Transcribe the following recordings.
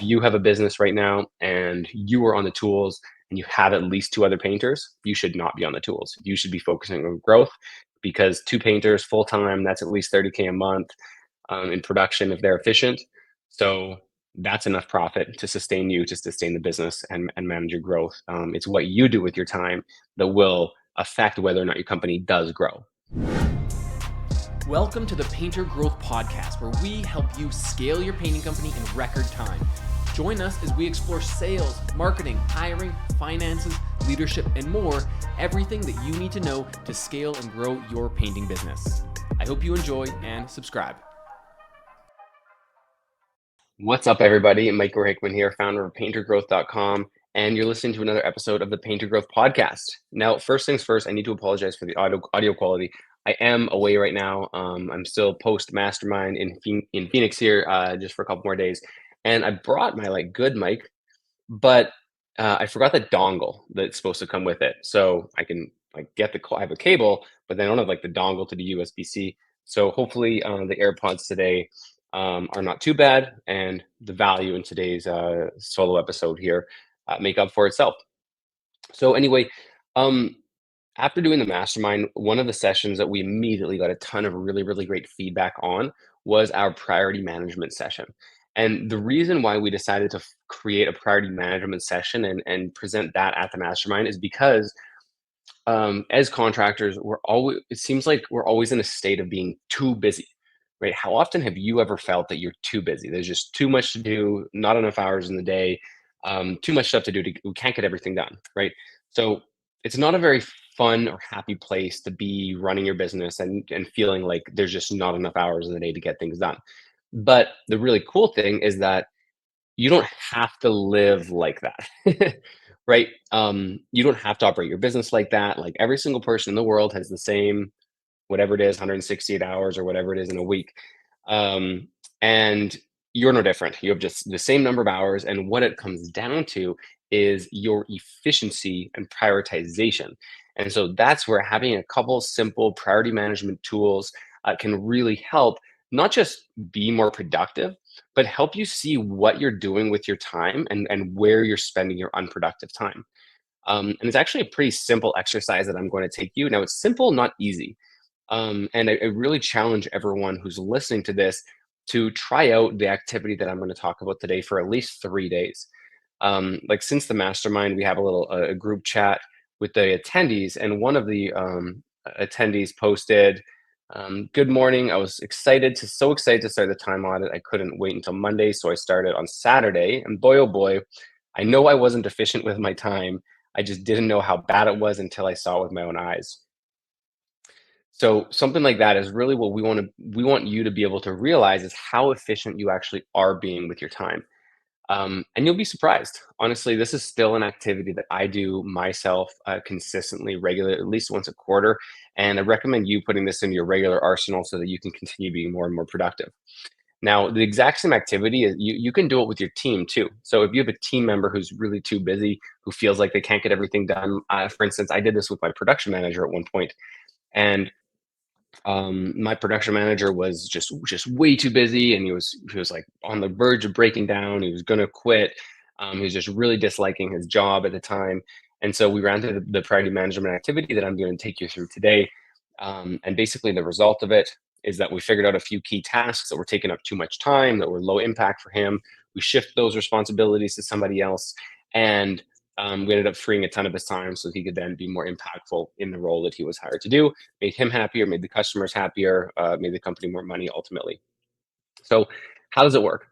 if you have a business right now and you are on the tools and you have at least two other painters, you should not be on the tools. You should be focusing on growth because two painters full time, that's at least 30K a month in production if they're efficient. So that's enough profit to sustain you, to sustain the business and manage your growth. It's what you do with your time that will affect whether or not your company does grow. Welcome to the Painter Growth Podcast, where we help you scale your painting company in record time. Join us as we explore sales, marketing, hiring, finances, leadership, and more, everything that you need to know to scale and grow your painting business. I hope you enjoy and subscribe. What's up, everybody? Michael Hickman here, founder of paintergrowth.com, and you're listening to another episode of the Painter Growth Podcast. Now, first things first, I need to apologize for the audio quality. I am away right now. I'm still post mastermind in Phoenix here, just for a couple more days, and I brought my good mic, but I forgot the dongle that's supposed to come with it. So I can get I have a cable, but then I don't have the dongle to the USB-C. So hopefully the AirPods today are not too bad, and the value in today's solo episode here make up for itself. So anyway, after doing the mastermind, one of the sessions that we immediately got a ton of really, really great feedback on was our priority management session. And the reason why we decided to create a priority management session and present that at the mastermind is because as contractors, it seems like we're always in a state of being too busy, right? How often have you ever felt that you're too busy? There's just too much to do, not enough hours in the day, too much stuff to do. We can't get everything done, right? So it's not a very fun or happy place to be running your business and feeling like there's just not enough hours in the day to get things done. But the really cool thing is that you don't have to live like that. Right? You don't have to operate your business like that. Like every single person in the world has the same, whatever it is, 168 hours or whatever it is in a week. And you're no different. You have just the same number of hours. And what it comes down to is your efficiency and prioritization. And so that's where having a couple simple priority management tools can really help not just be more productive, but help you see what you're doing with your time and where you're spending your unproductive time. And it's actually a pretty simple exercise that I'm going to take you. Now, it's simple, not easy. And I really challenge everyone who's listening to this to try out the activity that I'm going to talk about today for at least 3 days. Since the mastermind, we have a group chat with the attendees, and one of the attendees posted, "Good morning. I was so excited to start the time audit. I couldn't wait until Monday, so I started on Saturday. And boy, oh boy, I know I wasn't efficient with my time. I just didn't know how bad it was until I saw it with my own eyes." So something like that is really what we want you to be able to realize is how efficient you actually are being with your time. And you'll be surprised. Honestly, this is still an activity that I do myself consistently, regularly, at least once a quarter. And I recommend you putting this in your regular arsenal so that you can continue being more and more productive. Now, the exact same activity is you can do it with your team too. So if you have a team member who's really too busy, who feels like they can't get everything done, for instance, I did this with my production manager at one point, and my production manager was just way too busy, and he was like on the verge of breaking down. He was gonna quit. He was just really disliking his job at the time, and so we ran through the priority management activity that I'm going to take you through today. And basically, the result of it is that we figured out a few key tasks that were taking up too much time, that were low impact for him. We shift those responsibilities to somebody else, and we ended up freeing a ton of his time so he could then be more impactful in the role that he was hired to do. Made him happier, made the customers happier, made the company more money ultimately. So how does it work?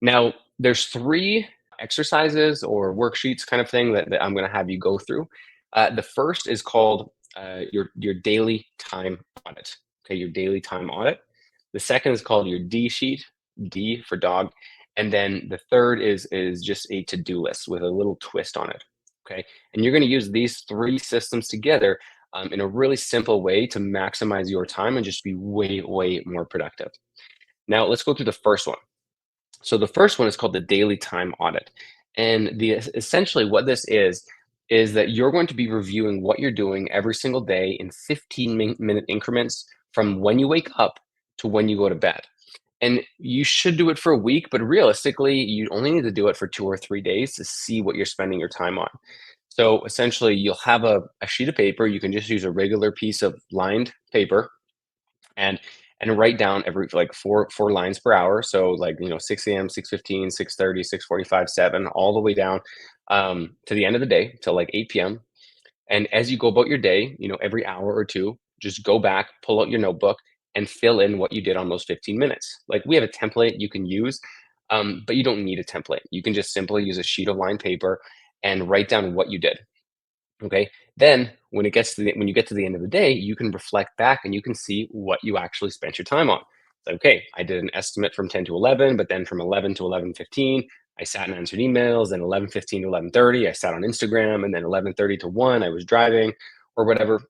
Now, there's 3 exercises or worksheets kind of thing that I'm going to have you go through. The first is called your daily time audit. Okay, your daily time audit. The second is called your D sheet, D for dog, and then the third is just a to-do list with a little twist on it. Okay, and you're going to use these 3 systems together in a really simple way to maximize your time and just be way, way more productive. Now, let's go through the first one. So the first one is called the daily time audit. And essentially what this is that you're going to be reviewing what you're doing every single day in 15-minute increments from when you wake up to when you go to bed. And you should do it for a week, but realistically, you only need to do it for 2 or 3 days to see what you're spending your time on. So essentially, you'll have a sheet of paper. You can just use a regular piece of lined paper and write down every like four lines per hour. So like 6 a.m., 6:15, 6:30, 6:45, 7, all the way down to the end of the day till like 8 p.m. And as you go about your day, every hour or two, just go back, pull out your notebook, and fill in what you did on those 15 minutes. Like we have a template you can use, but you don't need a template. You can just simply use a sheet of lined paper and write down what you did. Okay. Then when you get to the end of the day, you can reflect back and you can see what you actually spent your time on. It's okay, I did an estimate from 10 to 11, but then from 11 to 11:15, I sat and answered emails. Then 11:15 to 11:30, I sat on Instagram, and then 11:30 to 1, I was driving or whatever.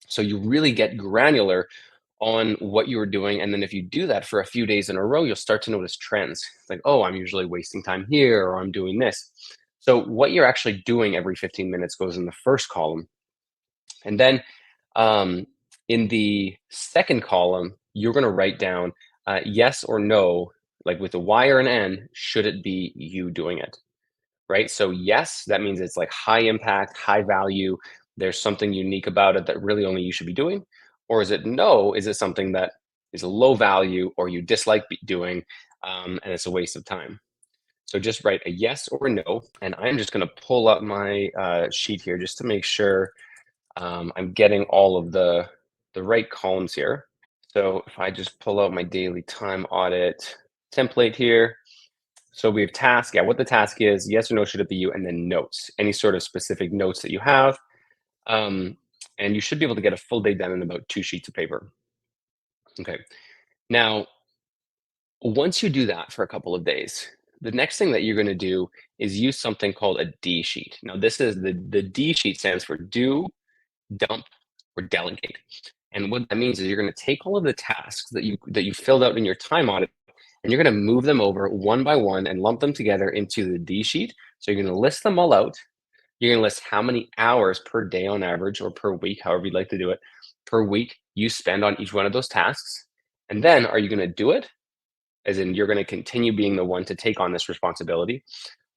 So you really get granular on what you were doing. And then if you do that for a few days in a row, you'll start to notice trends. It's like, oh, I'm usually wasting time here or I'm doing this. So what you're actually doing every 15 minutes goes in the first column. And then um, in the second column, you're going to write down yes or no, like with a Y or an N, should it be you doing it? Right? So yes, that means it's like high impact, high value. There's something unique about it that really only you should be doing. Or is it no? Is it something that is a low value or you dislike doing, and it's a waste of time? So just write a yes or a no, and I'm just going to pull up my sheet here just to make sure I'm getting all of the right columns here. So if I just pull out my daily time audit template here, so we have task, yeah, what the task is, yes or no, should it be you, and then notes, any sort of specific notes that you have. Um, and you should be able to get a full day done in about 2 sheets of paper. Okay. Now, once you do that for a couple of days, the next thing that you're going to do is use something called a D sheet. Now, this is the D sheet stands for do, dump, or delegate. And what that means is you're going to take all of the tasks that you filled out in your time audit and you're going to move them over one by one and lump them together into the D sheet. So you're going to list them all out. You're going to list how many hours per day on average or per week, however you'd like to do it, per week you spend on each one of those tasks. And then are you going to do it? As in, you're going to continue being the one to take on this responsibility.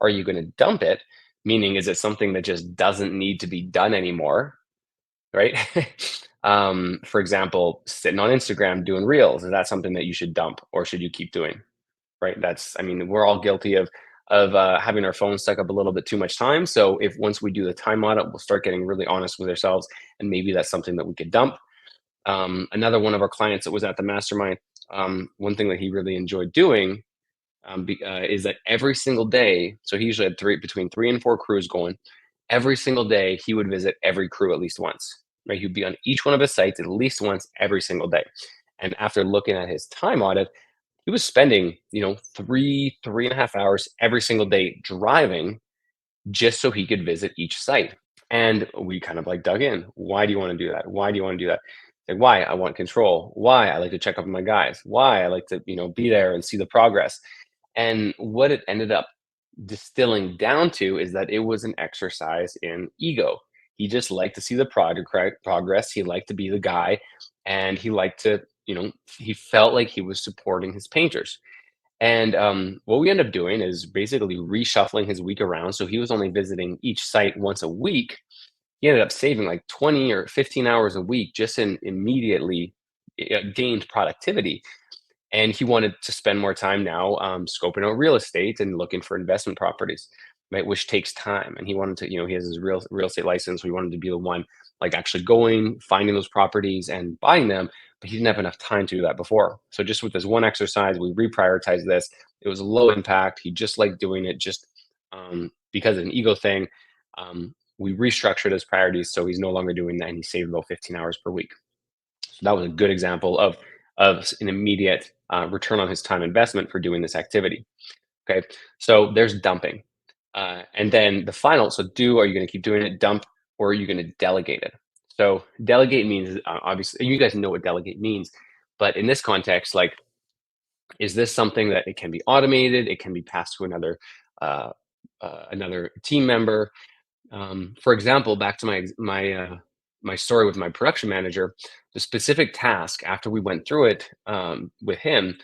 Are you going to dump it? Meaning, is it something that just doesn't need to be done anymore? Right? For example, sitting on Instagram doing reels, is that something that you should dump or should you keep doing? Right? I mean, we're all guilty of having our phones stuck up a little bit too much time. So if once we do the time audit, we'll start getting really honest with ourselves, and maybe that's something that we could dump. Another one of our clients that was at the mastermind, one thing that he really enjoyed doing is that every single day, so he usually had between 3 and 4 crews going. Every single day, he would visit every crew at least once. Right, he'd be on each one of his sites at least once every single day. And after looking at his time audit, he was spending 3.5 hours every single day driving just so he could visit each site. And we kind of like dug in. Why do you want to do that? Why do you want to do that? Like, why? I want control. Why? I like to check up on my guys. Why? I like to be there and see the progress. And what it ended up distilling down to is that it was an exercise in ego. He just liked to see the progress. He liked to be the guy, and he liked to, he felt like he was supporting his painters. And what we ended up doing is basically reshuffling his week around. So he was only visiting each site once a week. He ended up saving like 20 or 15 hours a week just in immediately gained productivity. And he wanted to spend more time now scoping out real estate and looking for investment properties, right? Which takes time. And he wanted to, he has his real estate license. So he wanted to be the one like actually going, finding those properties and buying them. But he didn't have enough time to do that before. So just with this one exercise, we reprioritized this. It was low impact. He just liked doing it just because of an ego thing. We restructured his priorities so he's no longer doing that, and he saved about 15 hours per week. So that was a good example of an immediate return on his time investment for doing this activity. Okay, so there's dumping. And then the final, so are you going to keep doing it, dump, or are you going to delegate it? So delegate means, obviously, you guys know what delegate means, but in this context, like, is this something that it can be automated? It can be passed to another team member. For example, back to my story with my production manager, the specific task after we went through it with him,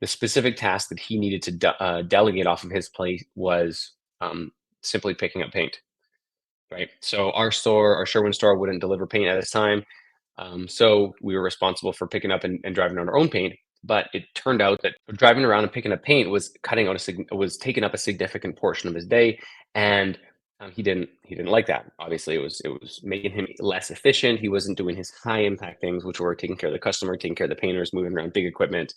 The specific task that he needed to delegate off of his plate was simply picking up paint, right? So our store, our Sherwin store, wouldn't deliver paint at a time. So we were responsible for picking up and driving on our own paint. But it turned out that driving around and picking up paint was was taking up a significant portion of his day, and he didn't like that. Obviously, it was making him less efficient. He wasn't doing his high impact things, which were taking care of the customer, taking care of the painters, moving around big equipment,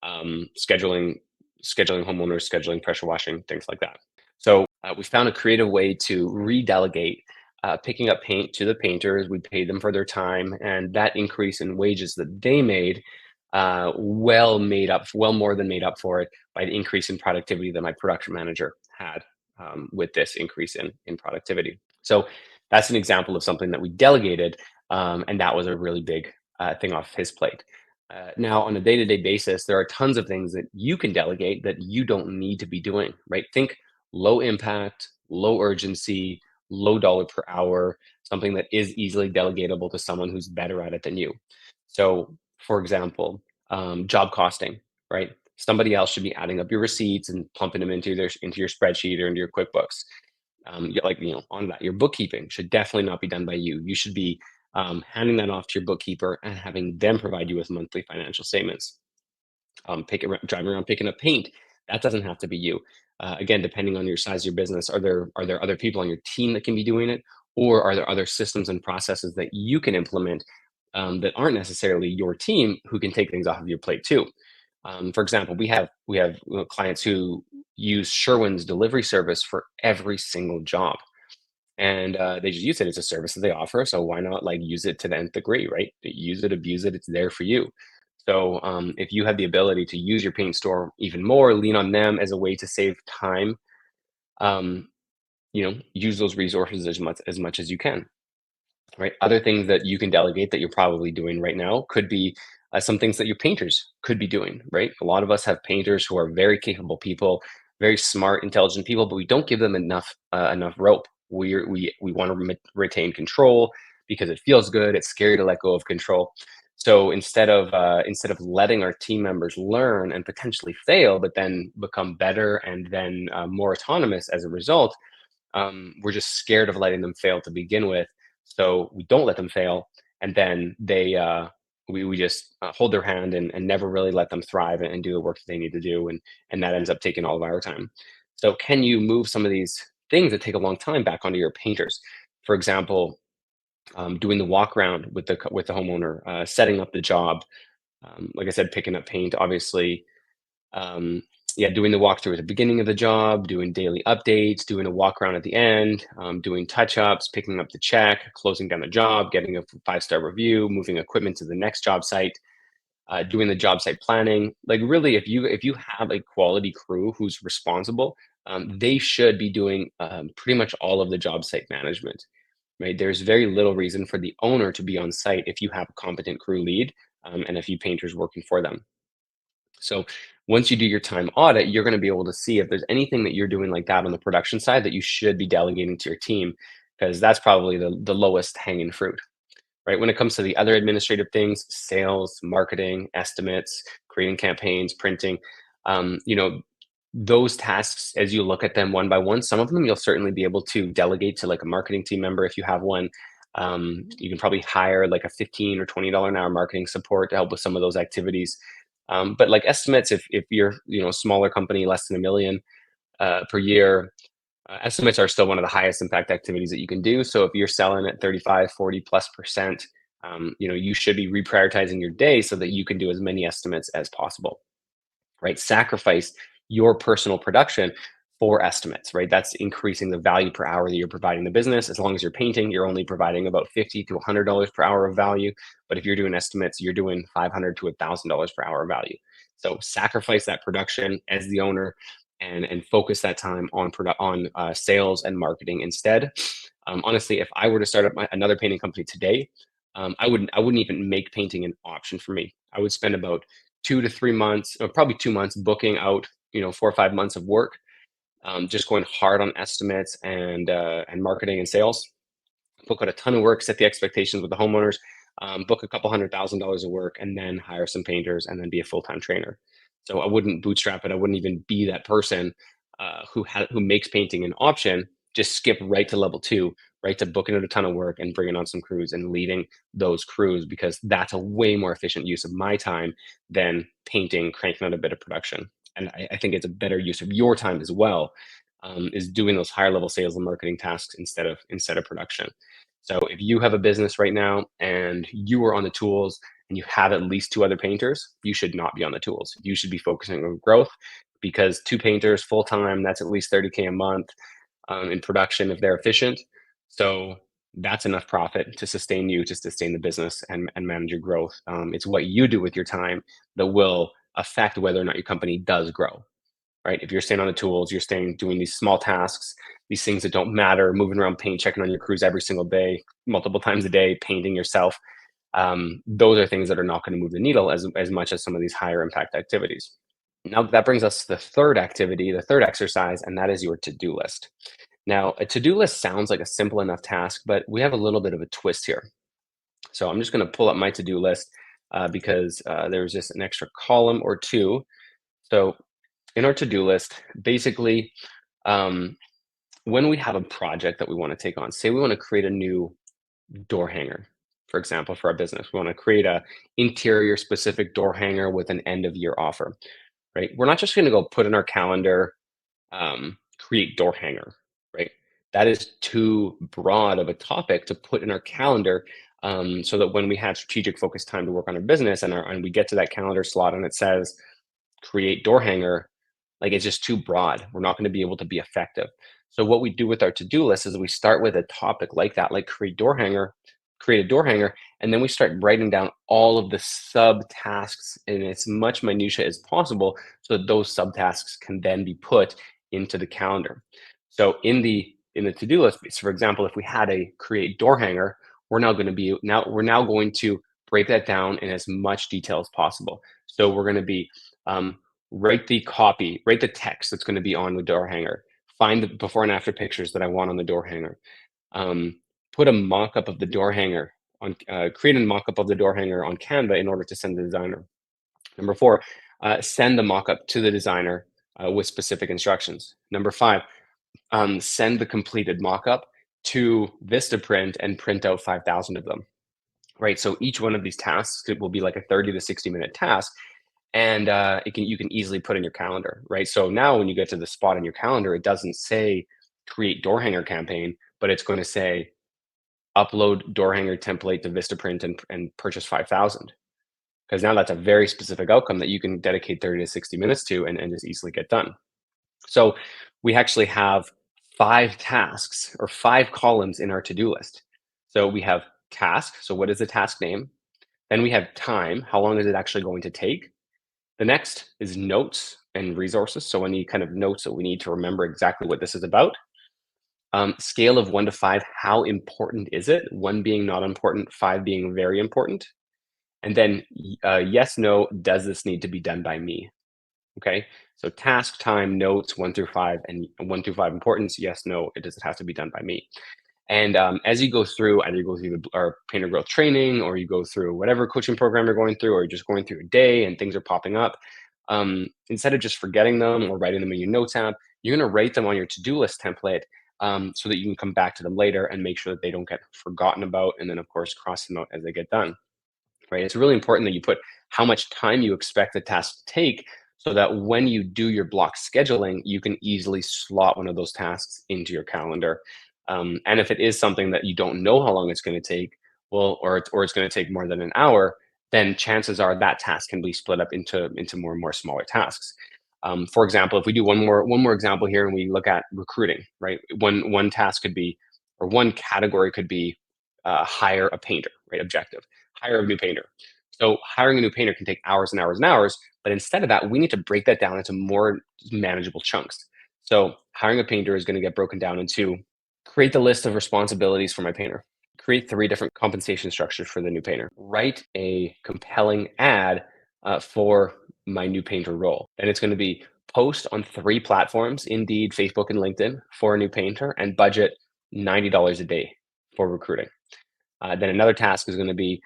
scheduling homeowners, scheduling pressure washing, things like that. So we found a creative way to redelegate picking up paint to the painters. We paid them for their time, and that increase in wages that they made well more than made up for it by the increase in productivity that my production manager had with this increase in productivity. So that's an example of something that we delegated, and that was a really big thing off his plate. Now, on a day-to-day basis, there are tons of things that you can delegate that you don't need to be doing, right? Think low impact, low urgency, low dollar per hour, something that is easily delegatable to someone who's better at it than you. So, for example, job costing, right? Somebody else should be adding up your receipts and pumping them into your spreadsheet or into your QuickBooks. On that, your bookkeeping should definitely not be done by you. You should be handing that off to your bookkeeper and having them provide you with monthly financial statements. Driving around picking up paint, that doesn't have to be you. Again, depending on your size of your business, are there other people on your team that can be doing it, or are there other systems and processes that you can implement that aren't necessarily your team who can take things off of your plate too? For example, we have clients who use Sherwin's delivery service for every single job, and they just use it. It's a service that they offer, so why not like use it to the nth degree, right? Use it, abuse it. It's there for you. So if you have the ability to use your paint store even more, lean on them as a way to save time. Um, use those resources as much as you can. Right. Other things that you can delegate that you're probably doing right now could be some things that your painters could be doing. Right. A lot of us have painters who are very capable people, very smart, intelligent people, but we don't give them enough rope. We want to retain control because it feels good. It's scary to let go of control. So instead of letting our team members learn and potentially fail, but then become better and then more autonomous as a result, we're just scared of letting them fail to begin with. So we don't let them fail, and then we just hold their hand and never really let them thrive and do the work that they need to do, and that ends up taking all of our time. So can you move some of these things that take a long time back onto your painters? For example, doing the walk around with the homeowner, setting up the job. Like I said, picking up paint, obviously, um, yeah, doing the walkthrough at the beginning of the job, doing daily updates, doing a walk around at the end, doing touch ups, picking up the check, closing down the job, getting a 5-star review, moving equipment to the next job site, doing the job site planning. Like really, if you have a quality crew who's responsible, they should be doing pretty much all of the job site management. Right? There's very little reason for the owner to be on site if you have a competent crew lead and a few painters working for them. So once you do your time audit, you're going to be able to see if there's anything that you're doing like that on the production side that you should be delegating to your team, because that's probably the lowest hanging fruit, right? When it comes to the other administrative things, sales, marketing, estimates, creating campaigns, printing, um, you know, those tasks, as you look at them one by one, some of them you'll certainly be able to delegate to like a marketing team member if you have one. You can probably hire like a $15 or $20 an hour marketing support to help with some of those activities. But like estimates, if you're a smaller company, less than a million per year, estimates are still one of the highest impact activities that you can do. So if you're selling at 35, 40+%, you should be reprioritizing your day so that you can do as many estimates as possible, right? Sacrifice your personal production for estimates, right? That's increasing the value per hour that you're providing the business. As long as you're painting, you're only providing about $50 to $100 per hour of value. But if you're doing estimates, you're doing $500 to $1,000 per hour of value. So sacrifice that production as the owner and focus that time on sales and marketing instead. Honestly, if I were to start up another painting company today, I wouldn't even make painting an option for me. I would spend about 2 to 3 months, or probably 2 months, booking out 4 or 5 months of work, just going hard on estimates and marketing and sales. Book out a ton of work, set the expectations with the homeowners, book a couple $100,000 of work, and then hire some painters, and then be a full-time trainer. So I wouldn't bootstrap it. I wouldn't even be that person who makes painting an option. Just skip right to level two, right to booking out a ton of work and bringing on some crews and leading those crews, because that's a way more efficient use of my time than painting, cranking out a bit of production. And I think it's a better use of your time as well, is doing those higher level sales and marketing tasks instead of production. So if you have a business right now and you are on the tools and you have at least two other painters, you should not be on the tools. You should be focusing on growth, because two painters full time, that's at least 30K a month in production if they're efficient. So that's enough profit to sustain you, to sustain the business and manage your growth. It's what you do with your time that will affect whether or not your company does grow, right? If you're staying on the tools, you're staying doing these small tasks, these things that don't matter, moving around paint, checking on your crews every single day, multiple times a day, painting yourself. Those are things that are not going to move the needle as much as some of these higher impact activities. Now that brings us to the third activity, the third exercise, and that is your to-do list. Now, a to-do list sounds like a simple enough task, but we have a little bit of a twist here. So I'm just going to pull up my to-do list because there's just an extra column or two. So in our to-do list, basically, um, when we have a project that we want to take on, say we want to create a new door hanger, for example, for our business, we want to create a interior specific door hanger with an end of year offer, right? We're not just going to go put in our calendar, create door hanger, right? That is too broad of a topic to put in our calendar. So that when we have strategic focus time to work on our business and we get to that calendar slot and it says create door hanger, like it's just too broad. We're not going to be able to be effective. So what we do with our to-do list is we start with a topic like that, like create a door hanger, and then we start writing down all of the subtasks in as much minutia as possible so that those subtasks can then be put into the calendar. So in the to-do list, for example, if we had a create door hanger, we're now going to break that down in as much detail as possible. So we're going to be write the text that's going to be on the door hanger, find the before and after pictures that I want on the door hanger, um, put a mock-up of the door hanger create a mock-up of the door hanger on Canva in order to send the designer. Number four, send the mock-up to the designer with specific instructions. Number five, send the completed mock-up to Vistaprint and print out 5,000 of them. Right. So each one of these tasks, it will be like a 30 to 60-minute task, and you can easily put in your calendar, right? So now when you get to the spot in your calendar, it doesn't say create door hanger campaign, but it's going to say upload door hanger template to Vistaprint and purchase 5,000. Because now that's a very specific outcome that you can dedicate 30 to 60 minutes to and just easily get done. So we actually have 5 tasks or 5 columns in our to-do list. So we have task. So what is the task name? Then we have time. How long is it actually going to take? The next is notes and resources. So any kind of notes that we need to remember exactly what this is about. Scale of 1 to 5, how important is it? 1 being not important, 5 being very important. And then yes, no, does this need to be done by me? Okay, so task, time, notes, 1 through 5, and 1 through 5 importance, yes, no, does it have to be done by me? And as you go through, either you go through our painter growth training, or you go through whatever coaching program you're going through, or you're just going through a day and things are popping up, instead of just forgetting them or writing them in your notes app, you're going to write them on your to-do list template, so that you can come back to them later and make sure that they don't get forgotten about. And then, of course, cross them out as they get done. Right? It's really important that you put how much time you expect the task to take, so that when you do your block scheduling, you can easily slot one of those tasks into your calendar. And if it is something that you don't know how long it's going to take, well, or it's going to take more than an hour, then chances are that task can be split up into more and more smaller tasks. For example, if we do one more example here, and we look at recruiting, right? One task could be, or one category could be, hire a painter, right? Objective, hire a new painter. So hiring a new painter can take hours and hours and hours, but instead of that, we need to break that down into more manageable chunks. So hiring a painter is going to get broken down into create the list of responsibilities for my painter, create 3 different compensation structures for the new painter, write a compelling ad for my new painter role. And it's going to be post on 3 platforms, Indeed, Facebook, and LinkedIn, for a new painter, and budget $90 a day for recruiting. Then another task is going to be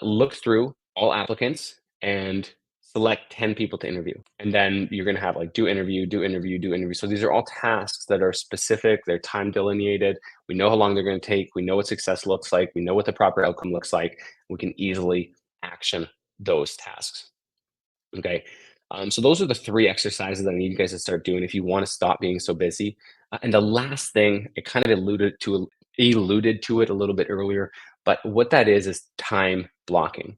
look through all applicants and select 10 people to interview. And then you're going to have like do interview, do interview, do interview. So these are all tasks that are specific, they're time delineated. We know how long they're going to take. We know what success looks like. We know what the proper outcome looks like. We can easily action those tasks. Okay. So those are the three exercises that I need you guys to start doing if you want to stop being so busy. And the last thing, I kind of alluded to it a little bit earlier, but what that is time blocking.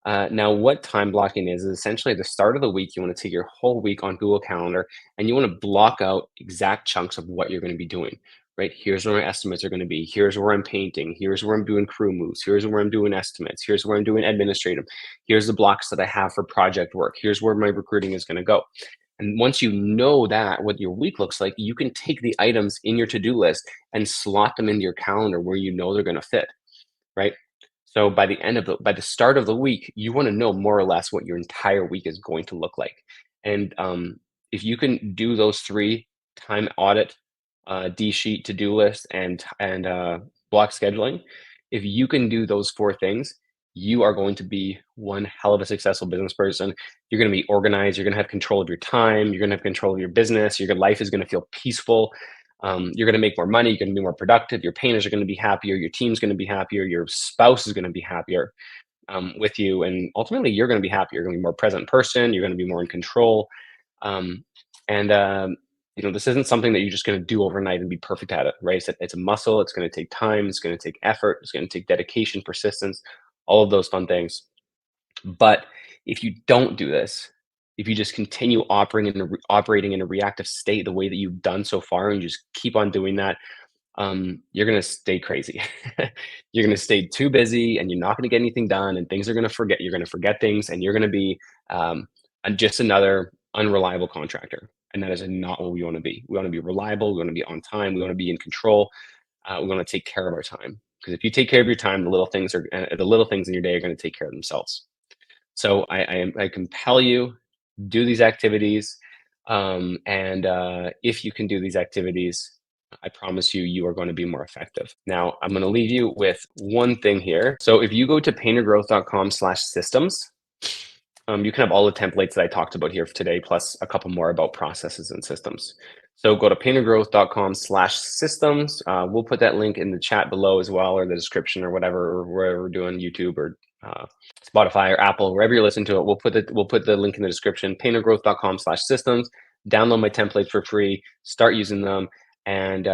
Now, what time blocking is essentially at the start of the week, you want to take your whole week on Google Calendar and you want to block out exact chunks of what you're going to be doing, right? Here's where my estimates are going to be. Here's where I'm painting. Here's where I'm doing crew moves. Here's where I'm doing estimates. Here's where I'm doing administrative. Here's the blocks that I have for project work. Here's where my recruiting is going to go. And once you know that, what your week looks like, you can take the items in your to-do list and slot them into your calendar where you know they're going to fit, right? So by the start of the week, you want to know more or less what your entire week is going to look like. And if you can do those three: time audit, D sheet, to do list, and block scheduling. If you can do those four things, you are going to be one hell of a successful business person. You're going to be organized. You're going to have control of your time. You're going to have control of your business. Your life is going to feel peaceful. You're going to make more money. You're going to be more productive. Your painters are going to be happier. Your team's going to be happier. Your spouse is going to be happier with you. And ultimately, you're going to be happier. You're going to be a more present person. You're going to be more in control. Um, and this isn't something that you're just going to do overnight and be perfect at it, right? It's a muscle. It's going to take time. It's going to take effort. It's going to take dedication, persistence, all of those fun things. But if you don't do this, if you just continue operating in a reactive state the way that you've done so far, and you just keep on doing that, you're going to stay crazy. You're going to stay too busy, and you're not going to get anything done, and things are going to forget. You're going to forget things, and you're going to be just another unreliable contractor. And that is not what we want to be. We want to be reliable. We want to be on time. We want to be in control. We want to take care of our time, because if you take care of your time, the little things in your day are going to take care of themselves. So I compel you, do these activities, and if you can do these activities, I promise you, you are going to be more effective. Now, I'm going to leave you with one thing here. So if you go to paintergrowth.com/systems, you can have all the templates that I talked about here today, plus a couple more about processes and systems. So go to paintergrowth.com/systems. We'll put that link in the chat below as well, or the description, or whatever, or wherever we're doing, YouTube or Spotify or Apple, wherever you're listening to it. We'll put the link in the description. Paintergrowth.com/systems. Download my templates for free. Start using them, and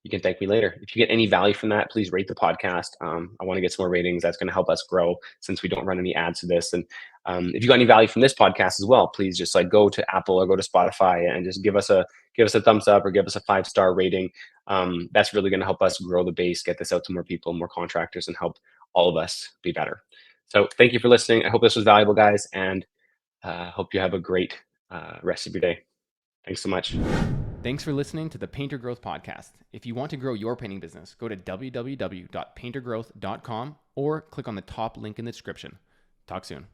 you can thank me later. If you get any value from that, please rate the podcast. I want to get some more ratings. That's going to help us grow, since we don't run any ads to this. And if you got any value from this podcast as well, please just go to Apple or go to Spotify and just give us a thumbs up, or give us a 5-star rating. That's really going to help us grow the base, get this out to more people, more contractors, and help all of us be better. So thank you for listening. I hope this was valuable, guys, and hope you have a great rest of your day. Thanks so much. Thanks for listening to the Painter Growth Podcast. If you want to grow your painting business, go to www.paintergrowth.com or click on the top link in the description. Talk soon.